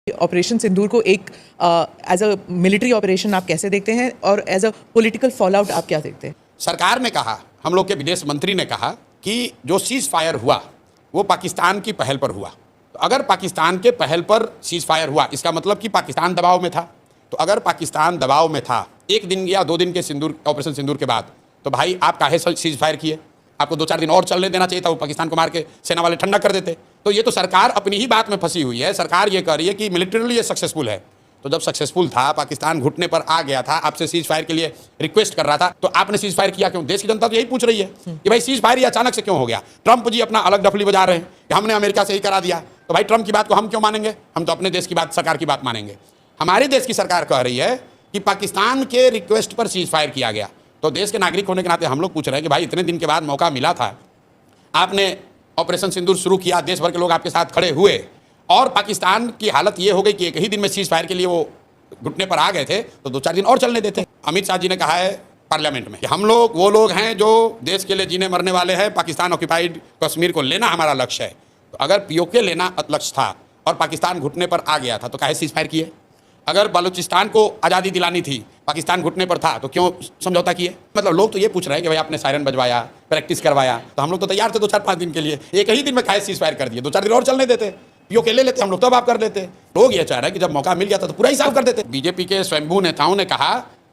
Operation सिंदूर को एक as a military operation आप कैसे देखते हैं और as a political fallout आप क्या देखते हैं? सरकार ने कहा, हम लोग के विदेश मंत्री ने कहा कि जो सीज फायर हुआ वो पाकिस्तान की पहल पर हुआ। तो अगर पाकिस्तान के पहल पर सीज फायर हुआ इसका मतलब कि पाकिस्तान दबाव में था। तो अगर पाकिस्तान दबाव में था 1 दिन या 2 दिन के ऑपरेशन सिंदूर के बाद, तो भाई आप काहे सीज फायर किए? आपको 2-4 दिन और चलने देना चाहिए था, वो पाकिस्तान को मार के सेना वाले ठंडा कर देते। तो ये तो सरकार अपनी ही बात में फंसी हुई है। सरकार ये कह रही है कि मिलिटरीली ये सक्सेसफुल है। तो जब सक्सेसफुल था, पाकिस्तान घुटने पर आ गया था, आपसे सीज फायर के लिए रिक्वेस्ट कर रहा था, तो आपने सीज फायर किया क्यों? देश की जनता तो यही पूछ रही है कि भाई सीज फायर ये अचानक से क्यों हो गया? ट्रंप जी अपना अलग डफली बजा रहे हैं कि हमने अमेरिका से ही करा दिया। तो भाई ट्रंप की बात को हम क्यों मानेंगे? हम तो अपने देश की बात, सरकार की बात मानेंगे। हमारे देश की सरकार कह रही है कि पाकिस्तान के रिक्वेस्ट पर सीज फायर किया गया। तो देश के नागरिक होने के नाते हम लोग पूछ रहे हैं कि भाई इतने दिन के बाद मौका मिला था, आपने ऑपरेशन सिंदूर शुरू किया, देश भर के लोग आपके साथ खड़े हुए और पाकिस्तान की हालत ये हो गई कि एक ही दिन में सीज फायर के लिए वो घुटने पर आ गए थे, तो 2-4 दिन और चलने देते। अमित शाह जी ने कहा है पार्लियामेंट में कि हम लोग वो लोग हैं जो देश के लिए जीने मरने वाले हैं, पाकिस्तान ऑक्यूपाइड कश्मीर को लेना हमारा लक्ष्य है। तो अगर पीओके लेना लक्ष्य था और पाकिस्तान घुटने पर आ गया था, तो काहे सीज फायर किए? अगर बलूचिस्तान को आज़ादी दिलानी थी, पाकिस्तान घुटने पर था, तो क्यों समझौता किए? मतलब लोग तो ये पूछ रहे हैं कि भाई आपने सायरन बजवाया, प्रैक्टिस करवाया, तो हम लोग तो तैयार थे 2-4-5 दिन के लिए। एक ही दिन में काहे सीज फायर कर दिए? 2-4 दिन और चलने देते, पीओके ले लेते हम लोग, तब आप कर लेते। लोग ये चाह रहे हैं कि जब मौका मिल गया था तो पूरा ही साफ कर देते। बीजेपी के स्वयंभू नेताओं ने कहा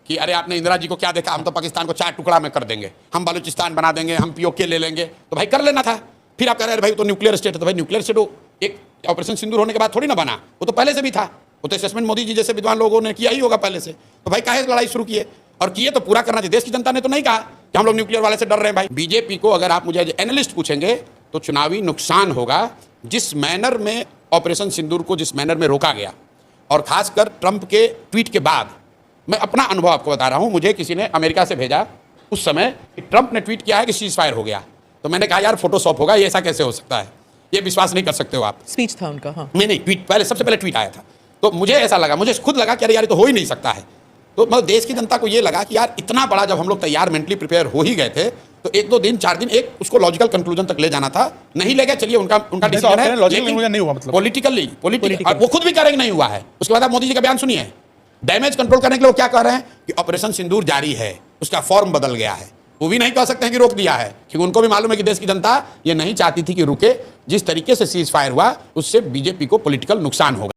कि अरे आपने इंदिरा जी को क्या देखा, हम तो पाकिस्तान को 4 टुकड़ा में कर देंगे, हम बलूचिस्तान बना देंगे, हम पीओके ले लेंगे। तो भाई कर लेना था। फिर आप कह रहे हैं भाई तो न्यूक्लियर स्टेट है। तो भाई न्यूक्लियर स्टेट एक ऑपरेशन सिंदूर होने के बाद थोड़ी ना बना, वो तो पहले से भी था। वो तो असेसमेंट मोदी जी जैसे विद्वान लोगों ने किया ही होगा पहले से। तो भाई काहे लड़ाई शुरू किए? और किए तो पूरा करना चाहिए। देश की जनता ने तो नहीं कहा कि हम लोग न्यूक्लियर वाले से डर रहे हैं। भाई बीजेपी को अगर आप मुझे एज एनालिस्ट पूछेंगे तो चुनावी नुकसान होगा जिस मैनर में ऑपरेशन सिंदूर को जिस मैनर में रोका गया, और खासकर ट्रंप के ट्वीट के बाद। मैं अपना अनुभव आपको बता रहा हूँ। मुझे किसी ने अमेरिका से भेजा उस समय कि ट्रंप ने ट्वीट किया है कि सीज फायर हो गया। तो मैंने कहा यार फोटोशॉप होगा, ये ऐसा कैसे हो सकता है? ये विश्वास नहीं कर सकते हो आप। स्पीच था उनका। हाँ नहीं, ट्वीट पहले, सबसे पहले ट्वीट आया था। तो मुझे ऐसा लगा, मुझे खुद लगा कि अरे यार ये तो हो ही नहीं सकता है। तो मतलब देश की जनता को ये लगा कि यार इतना बड़ा जब हम लोग तैयार मेंटली प्रिपेयर हो ही गए थे, तो 1-2 दिन 4 दिन एक उसको लॉजिकल कंक्लूजन तक ले जाना था। नहीं ले गए, चलिए उनका डिसीजन है, लेकिन नहीं हुआ। मतलब पॉलिटिकली वो खुद भी कह रहे हैं नहीं हुआ है। उसके बाद आप मोदी जी का बयान सुनिए। डैमेज कंट्रोल करने के लिए वो क्या कह रहे हैं कि ऑपरेशन सिंदूर जारी है, उसका फॉर्म बदल गया है। वो भी नहीं कह सकते हैं कि रोक दिया है, क्योंकि उनको भी मालूम है कि देश की जनता ये नहीं चाहती थी कि रुके। जिस तरीके से सीज फायर हुआ उससे बीजेपी को पॉलिटिकल नुकसान होगा।